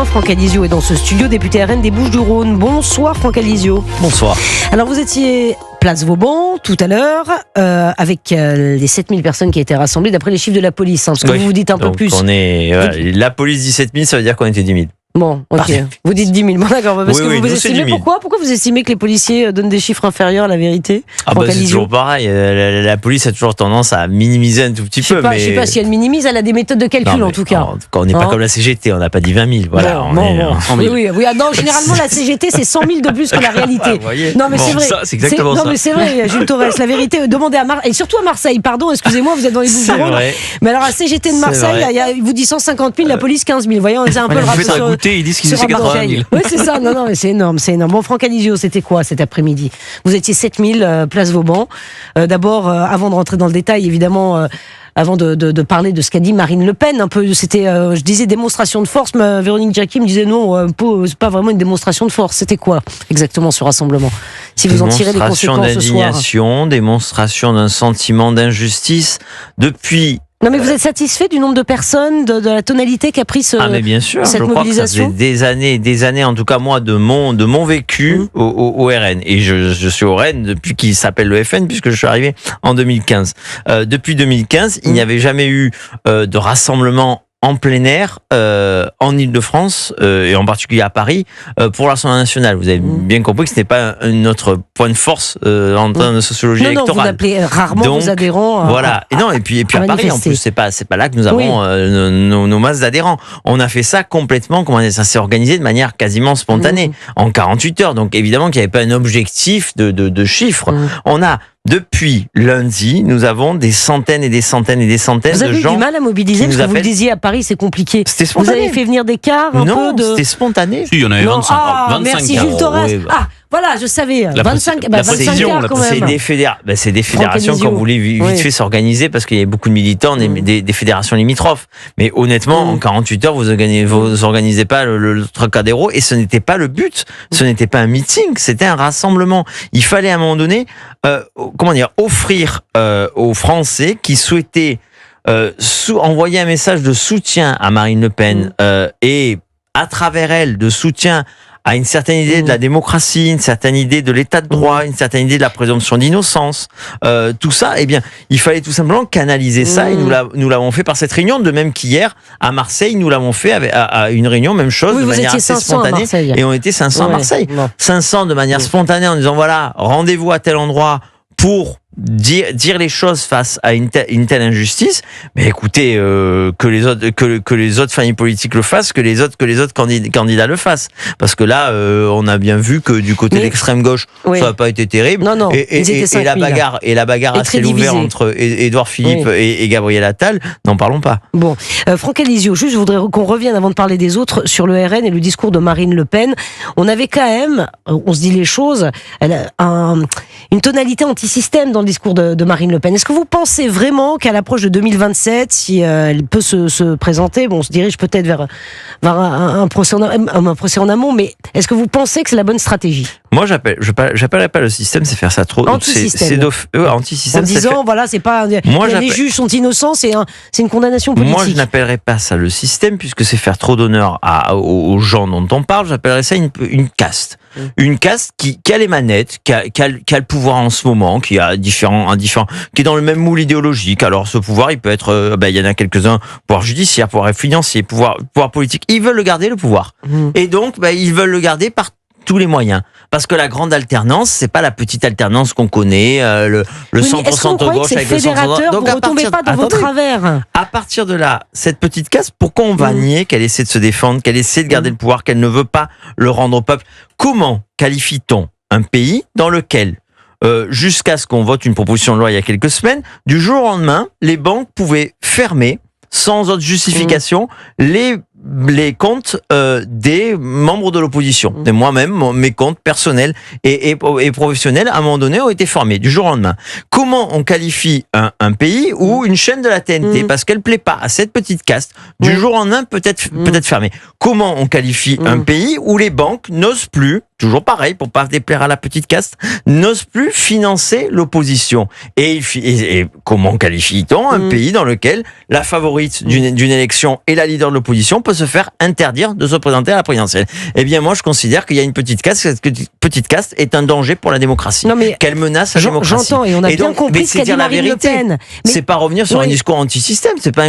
Franck Alizio est dans ce studio, député RN des Bouches-du-Rhône. Bonsoir Franck Alizio. Bonsoir. Alors vous étiez place Vauban tout à l'heure avec les 7000 personnes qui étaient rassemblées d'après les chiffres de la police. Parce que vous dites un peu plus. La police dit 7000, ça veut dire qu'on était 10 000. Bon, ok. Vous dites 10 000. Bon, d'accord. Parce que vous estimez pourquoi vous estimez que les policiers donnent des chiffres inférieurs à la vérité? C'est toujours pareil. La police a toujours tendance à minimiser un tout petit peu. Je sais pas si elle minimise, elle a des méthodes de calcul en tout cas. On n'est pas comme la CGT, on n'a pas dit 20 000. Voilà, Oui. Non, généralement la CGT c'est 100 000 de plus que la réalité. Non, mais c'est vrai. C'est exactement ça. Non, mais c'est vrai, Jules Torres. La vérité, demandez à Marseille, et surtout à Marseille. Pardon, excusez-moi, vous êtes dans les Bouches-du-Rhône. Mais alors la CGT de Marseille, il vous dit 150 000, la police 15 000. Vous voyez, on faisait un peu le rapport. Ils disent qu'ils étaient 80 000. Oui, c'est ça. Non, mais c'est énorme. Bon, Franck Alizio, c'était quoi cet après-midi? Vous étiez 7000 place Vauban. D'abord, avant de rentrer dans le détail, évidemment, avant de parler de ce qu'a dit Marine Le Pen, un peu, c'était, je disais démonstration de force. Mais Véronique Jacqui me disait non, c'est pas vraiment une démonstration de force. C'était quoi exactement ce rassemblement? Si vous en tirez les conséquences ce soir. Démonstration d'indignation, démonstration d'un sentiment d'injustice depuis. Non, mais vous êtes satisfait du nombre de personnes, de la tonalité qu'a pris mais bien sûr, cette mobilisation? Je crois que ça fait des années, en tout cas moi, de mon vécu au RN. Et je suis au RN depuis qu'il s'appelle le FN, puisque je suis arrivé en 2015. Depuis 2015, il n'y avait jamais eu de rassemblement en plein air en Ile-de-France et en particulier à Paris pour l'Assemblée nationale. Vous avez bien compris que ce n'est pas notre point de force en termes de sociologie électorale. Non, vous appelez rarement vos adhérents. Voilà. Et puis à Paris en plus, c'est pas là que nous avons nos masses d'adhérents. On a fait ça complètement, ça s'est organisé de manière quasiment spontanée en 48 heures. Donc évidemment qu'il n'y avait pas un objectif de chiffres. On a depuis lundi, nous avons des centaines et des centaines et des centaines de gens. Vous avez eu du mal à mobiliser parce que vous le disiez à Paris, c'est compliqué. C'était spontané. Vous avez fait venir des cars Non, c'était spontané. Si, il y en avait 25 merci cars. Jules Torres. Voilà, je savais. 25 cars quand même. C'est des fédérations qu'on voulait vite fait s'organiser parce qu'il y avait beaucoup de militants, des fédérations limitrophes. Mais honnêtement, en 48 heures, vous organisez pas le Trocadéro et ce n'était pas le but. Ce n'était pas un meeting, c'était un rassemblement. Il fallait à un moment donné, offrir aux Français qui souhaitaient envoyer un message de soutien à Marine Le Pen et à travers elle de soutien à une certaine idée de la démocratie, une certaine idée de l'état de droit, une certaine idée de la présomption d'innocence, tout ça, il fallait tout simplement canaliser ça et nous l'avons fait par cette réunion, de même qu'hier à Marseille, nous l'avons fait à une réunion, même chose, de manière assez spontanée, et on était 500 à Marseille. 500 de manière spontanée en disant voilà, rendez-vous à tel endroit pour dire les choses face à une telle injustice. Mais écoutez, que les autres familles politiques le fassent, que les autres candidats le fassent, parce que là on a bien vu que du côté de l'extrême gauche ça n'a pas été terrible. Non, et la bagarre à ciel ouvert entre Édouard Philippe et Gabriel Attal, n'en parlons pas. Bon, Franck Alizio, juste je voudrais qu'on revienne avant de parler des autres sur le RN et le discours de Marine Le Pen. On avait quand même, on se dit les choses, une tonalité anti-système dans le discours de Marine Le Pen. Est-ce que vous pensez vraiment qu'à l'approche de 2027, si elle peut se présenter, on se dirige peut-être vers un procès en amont, mais est-ce que vous pensez que c'est la bonne stratégie? Moi, j'appellerais pas le système, c'est faire ça trop. Anti-système. Anti-système. En disant, voilà, c'est pas. Les juges sont innocents, c'est une condamnation politique. Moi, je n'appellerais pas ça le système, puisque c'est faire trop d'honneur aux gens dont on parle. J'appellerais ça une caste. Une caste qui a les manettes, qui a le pouvoir en ce moment, qui est dans le même moule idéologique. Alors, ce pouvoir, il peut être, il y en a quelques-uns, pouvoir judiciaire, pouvoir financier, pouvoir politique. Ils veulent le garder, le pouvoir. Et donc, ils veulent le garder par tous les moyens. Parce que la grande alternance, c'est pas la petite alternance qu'on connaît, le 100% de gauche avec le 100%. Donc, vous ne retombez pas dans vos travers. À partir de là, cette petite caste, pourquoi on va nier qu'elle essaie de se défendre, qu'elle essaie de garder le pouvoir, qu'elle ne veut pas le rendre au peuple? Comment qualifie-t-on un pays dans lequel, jusqu'à ce qu'on vote une proposition de loi il y a quelques semaines, du jour au lendemain, les banques pouvaient fermer, sans autre justification, les comptes des membres de l'opposition. Et moi-même, mes comptes personnels et professionnels, à un moment donné, ont été fermés du jour au lendemain. Comment on qualifie un pays où une chaîne de la TNT, parce qu'elle plaît pas à cette petite caste, du jour au lendemain peut être fermée? Comment on qualifie un pays où les banques n'osent plus toujours pareil, pour pas déplaire à la petite caste, n'ose plus financer l'opposition. Et comment qualifie-t-on un pays dans lequel la favorite d'une élection et la leader de l'opposition peut se faire interdire de se présenter à la présidentielle? Eh bien, moi, je considère qu'il y a une petite caste. Cette petite caste est un danger pour la démocratie. Qu'elle menace la démocratie. J'entends, et on a bien compris ce qu'a dit Marine Le Pen. C'est pas revenir sur un discours anti-système. C'est pas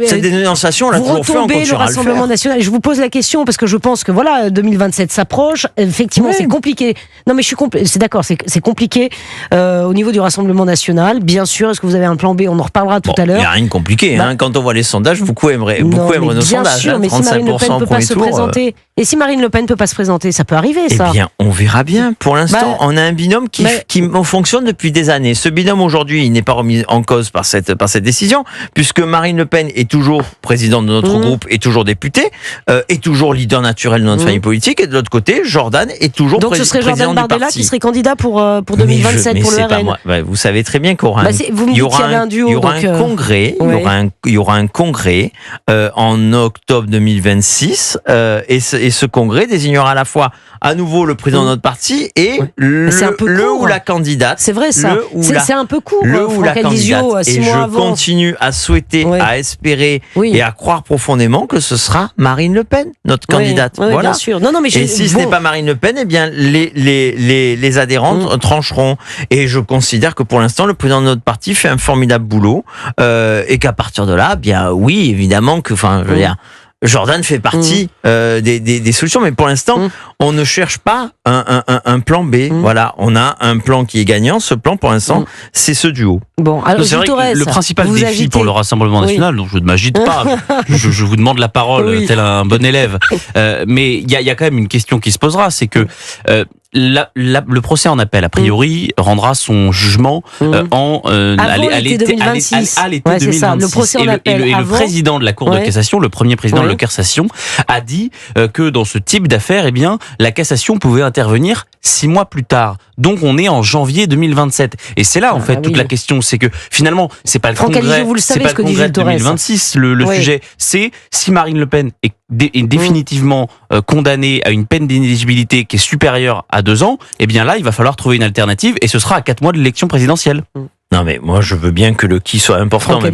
cette dénonciation, on l'a toujours fait en continuera le Rassemblement national. Je vous pose la question parce que je pense que 2027 s'approche. Effectivement, c'est compliqué. Non, mais c'est d'accord, c'est compliqué au niveau du Rassemblement national. Bien sûr, est-ce que vous avez un plan B? On en reparlera tout à l'heure. Il n'y a rien de compliqué. Quand on voit les sondages, beaucoup aimeraient nos sondages. Bien sûr, mais si Marine Le Pen ne peut pas se présenter, et si Marine Le Pen ne peut pas se présenter, ça peut arriver, ça. Eh bien, on verra bien. Pour l'instant, on a un binôme qui fonctionne depuis des années. Ce binôme aujourd'hui, il n'est pas remis en cause par cette décision, puisque Marine Le Pen est toujours présidente de notre groupe, est toujours députée, est toujours leader naturel de notre famille politique, et de l'autre côté, Jordan est toujours président du parti. Donc ce serait Jordan Bardella qui serait candidat pour 2027 pour le RN. Vous savez très bien qu'il y aura un congrès en octobre 2026, et ce congrès désignera à la fois à nouveau le président de notre parti et le ou la candidate. C'est vrai ça. C'est un peu court. Le ou la candidate. Et je continue à souhaiter, à espérer et à croire profondément que ce sera Marine Le Pen, notre candidate. Voilà. Bien sûr. Et si ce n'est pas Marine Le Pen, eh bien les adhérents trancheront. Et je considère que pour l'instant, le président de notre parti fait un formidable boulot, et qu'à partir de là, bien oui, évidemment que, je veux dire, Jordan fait partie des solutions, mais pour l'instant, on ne cherche pas un plan B. Voilà, on a un plan qui est gagnant. Ce plan, pour l'instant, c'est ce duo. Bon, alors c'est vrai que le principal défi pour le Rassemblement national, donc je ne m'agite pas, je vous demande la parole tel un bon élève, mais il y a quand même une question qui se posera, c'est que le procès en appel, a priori, rendra son jugement à l'été 2026. Le procès en appel et le président de la Cour de cassation, le premier président de la cassation, a dit que dans ce type d'affaires, eh bien, la cassation pouvait intervenir 6 mois plus tard. Donc on est en janvier 2027. Et c'est là, en fait, toute la question, c'est que finalement, c'est pas le congrès, c'est pas le congrès de 2026. Le sujet, c'est si Marine Le Pen est définitivement condamnée à une peine d'inéligibilité qui est supérieure à 2 ans, eh bien là, il va falloir trouver une alternative, et ce sera à 4 mois de l'élection présidentielle. Non, mais moi je veux bien que le qui soit important, mais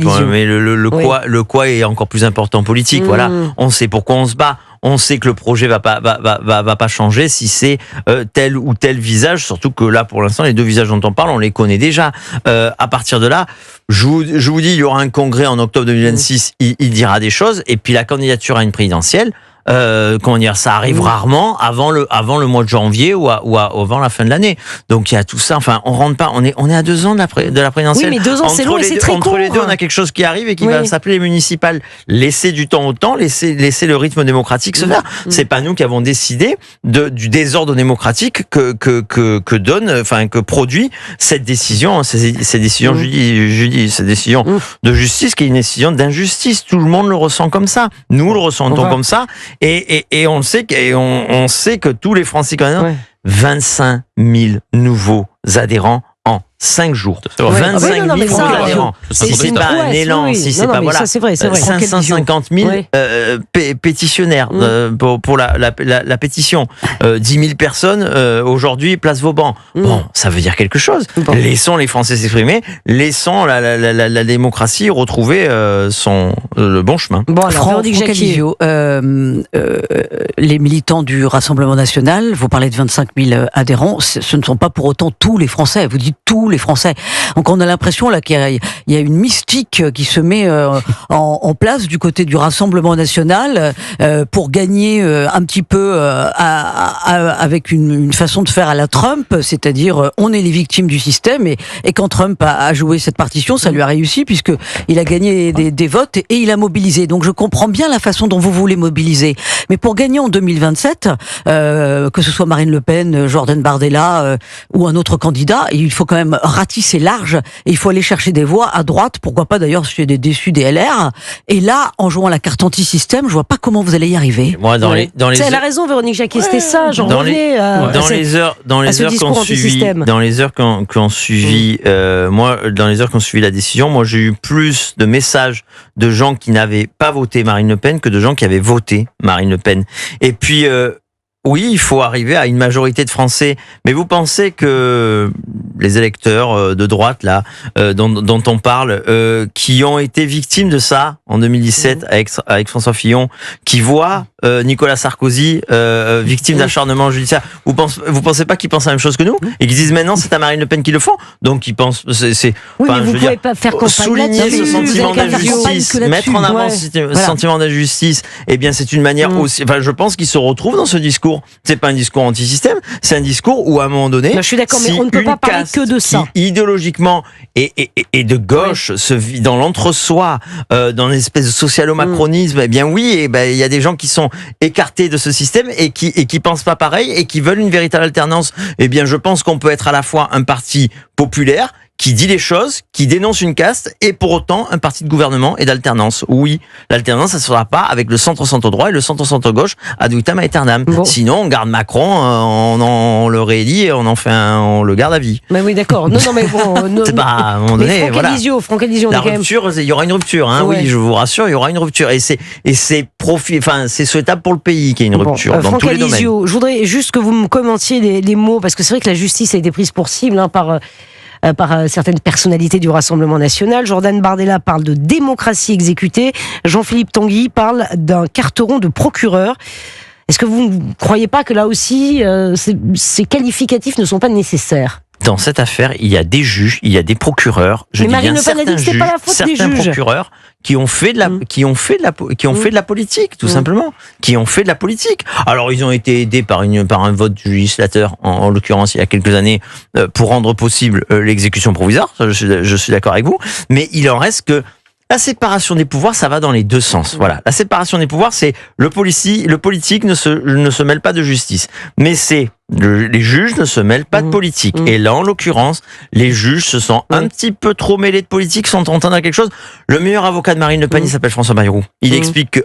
le quoi est encore plus important politique. Voilà, on sait pourquoi on se bat. On sait que le projet va pas changer si c'est tel ou tel visage, surtout que là, pour l'instant, les 2 visages dont on parle, on les connaît déjà. À partir de là, je vous dis, il y aura un congrès en octobre 2026, il dira des choses, et puis la candidature à une présidentielle, ça arrive rarement avant le mois de janvier ou avant la fin de l'année. Donc il y a tout ça. Enfin, on rentre pas. On est à 2 ans de la présidentielle. Oui, mais 2 ans c'est long et c'est très court. Entre les deux, on a quelque chose qui arrive et qui va s'appeler les municipales. Laissez du temps au temps, laissez le rythme démocratique se faire. C'est pas nous qui avons décidé du désordre démocratique que produit cette décision, ces décisions cette décision de justice qui est une décision d'injustice. Tout le monde le ressent comme ça. Nous le ressentons comme ça. Et on sait que tous les Français canadiens, 25 000 nouveaux adhérents en 5 jours. 25 000 adhérents. Si c'est pas un élan, si c'est pas, voilà, 550 000 pétitionnaires pour la pétition. 10 000 personnes aujourd'hui, place Vauban. Bon, ça veut dire quelque chose. Laissons les Français s'exprimer, laissons la démocratie retrouver le bon chemin. Bon, alors, Franck Alizio, les militants du Rassemblement national, vous parlez de 25 000 adhérents, ce ne sont pas pour autant tous les Français. Vous dites tous les Français. Donc on a l'impression là qu'il y a une mystique qui se met en place du côté du Rassemblement national pour gagner un petit peu avec une façon de faire à la Trump, c'est-à-dire on est les victimes du système, et quand Trump a joué cette partition, ça lui a réussi puisque il a gagné des votes et il a mobilisé. Donc je comprends bien la façon dont vous voulez mobiliser, mais pour gagner en 2027, que ce soit Marine Le Pen, Jordan Bardella ou un autre candidat, il faut quand même ratisser large, et il faut aller chercher des voix à droite, pourquoi pas d'ailleurs chez des déçus des LR. Et là, en jouant à la carte anti-système, je vois pas comment vous allez y arriver. Moi, elle a raison, Véronique Jacquier, c'était ça. Dans les heures qui ont suivi la décision, moi j'ai eu plus de messages de gens qui n'avaient pas voté Marine Le Pen que de gens qui avaient voté Marine Le Pen. Et puis oui, il faut arriver à une majorité de Français. Mais vous pensez que les électeurs de droite, là, dont on parle, qui ont été victimes de ça en 2017 avec François Fillon, qui voient Nicolas Sarkozy victime d'acharnement judiciaire, vous pensez pas qu'ils pensent la même chose que nous et qu'ils disent maintenant c'est à Marine Le Pen qu'ils le font? Donc ils pensent, oui, mais vous pouvez pas faire campagne souligner ce sentiment d'injustice, mettre en avant ce sentiment d'injustice. Eh bien, c'est une manière aussi. Enfin, je pense qu'ils se retrouvent dans ce discours. C'est pas un discours anti-système, c'est un discours où à un moment donné, je suis d'accord, mais on ne peut pas parler que de ça. Qui, idéologiquement et de gauche se vit dans l'entre-soi, dans une espèce de socialo-macronisme. Eh bien oui, il y a des gens qui sont écartés de ce système et qui pensent pas pareil et qui veulent une véritable alternance. Eh bien, je pense qu'on peut être à la fois un parti populaire qui dit les choses, qui dénonce une caste, et pour autant un parti de gouvernement et d'alternance. Oui, l'alternance, ça ne sera pas avec le centre-centre droit et le centre-centre gauche ad vitam aeternam. Bon. Sinon, on garde Macron, on le réélit et on le garde à vie. Mais oui, d'accord. Non, mais bon. C'est pas à un moment donné. Franck Alizio, la rupture, il y aura une rupture. Hein, ouais. Oui, je vous rassure, il y aura une rupture. Et c'est souhaitable pour le pays qu'il y ait une rupture dans tous les domaines. Je voudrais juste que vous me commentiez les mots, parce que c'est vrai que la justice a été prise pour cible par certaines personnalités du Rassemblement national. Jordan Bardella parle de démocratie exécutée. Jean-Philippe Tanguy parle d'un carteron de procureur. Est-ce que vous ne croyez pas que là aussi, ces qualificatifs ne sont pas nécessaires ? Dans cette affaire, il y a des juges, il y a des procureurs. Mais Marine Le Pen a dit que c'était pas la faute des juges. Procureurs qui ont fait de la politique, tout simplement, qui ont fait de la politique. Alors ils ont été aidés par un vote du législateur, en l'occurrence il y a quelques années, pour rendre possible l'exécution provisoire. Je suis d'accord avec vous, mais il en reste que la séparation des pouvoirs, ça va dans les deux sens. Voilà, la séparation des pouvoirs, c'est le politique ne se mêle pas de justice, mais c'est les juges ne se mêlent pas de politique. Et là, en l'occurrence, les juges se sont un petit peu trop mêlés de politique, sont en train de quelque chose. Le meilleur avocat de Marine Le Pen, il s'appelle François Bayrou. Il explique que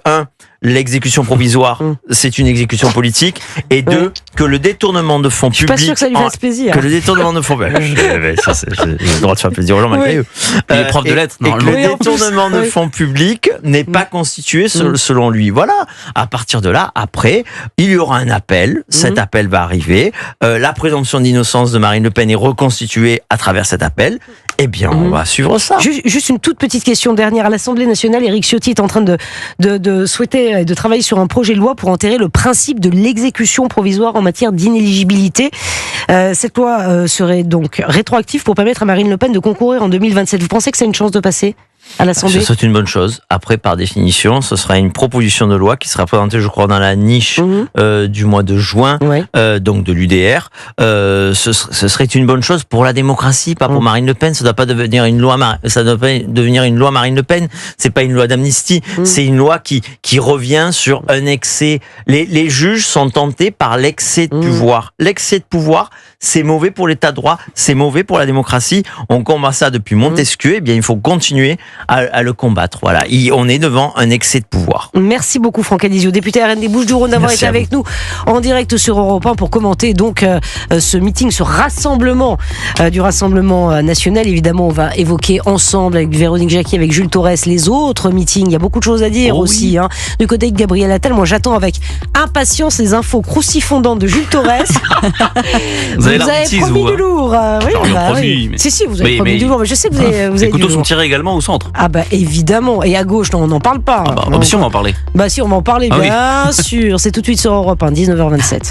l'exécution provisoire, c'est une exécution politique, et deux, que le détournement de fonds publics. Je suis pas sûr que ça lui fasse plaisir. Que le détournement de fonds publics. J'ai le droit de faire plaisir aux gens malgré eux. Il est prof de lettres, normalement. Et que le détournement de fonds publics n'est pas constitué selon lui. Voilà. À partir de là, après, il y aura un appel. Cet appel va arriver. La présomption d'innocence de Marine Le Pen est reconstituée à travers cet appel. Eh bien, on va suivre ça. Juste une toute petite question dernière. À l'Assemblée nationale, Éric Ciotti est en train de souhaiter, de travailler sur un projet de loi pour enterrer le principe de l'exécution provisoire en matière d'inéligibilité. Cette loi serait donc rétroactive pour permettre à Marine Le Pen de concourir en 2027. Vous pensez que ça a une chance de passer à l'Assemblée ? C'est une bonne chose. Après, par définition, ce sera une proposition de loi qui sera présentée, je crois, dans la niche du mois de juin, donc de l'UDR. Ce serait une bonne chose pour la démocratie, pas pour Marine Le Pen. Ça doit pas devenir une loi. Ça doit pas devenir une loi Marine Le Pen. C'est pas une loi d'amnistie. C'est une loi qui revient sur un excès. Les juges sont tentés par l'excès de pouvoir. L'excès de pouvoir, c'est mauvais pour l'État de droit. C'est mauvais pour la démocratie. On combat ça depuis Montesquieu. Eh bien, il faut continuer à le combattre. Voilà. On est devant un excès de pouvoir. Merci beaucoup Franck Alizio, député RN des Bouches-du-Rhône, d'avoir été avec nous en direct sur Europe 1 pour commenter donc ce meeting, ce rassemblement du Rassemblement national. Évidemment, on va évoquer ensemble avec Véronique Jacquier, avec Jules Torres, les autres meetings. Il y a beaucoup de choses à dire aussi. Hein. Du côté de Gabriel Attal, moi j'attends avec impatience les infos croussifondantes de Jules Torres. Vous avez promis du lourd. Oui. Si, vous avez promis du lourd. Mais je sais que vous avez les couteaux sont tirés également au centre. Ah bah évidemment, et à gauche, non, on n'en parle pas. Si on va en parler. Bah si, on va en parler, bien sûr. C'est tout de suite sur Europe 1, 19h27.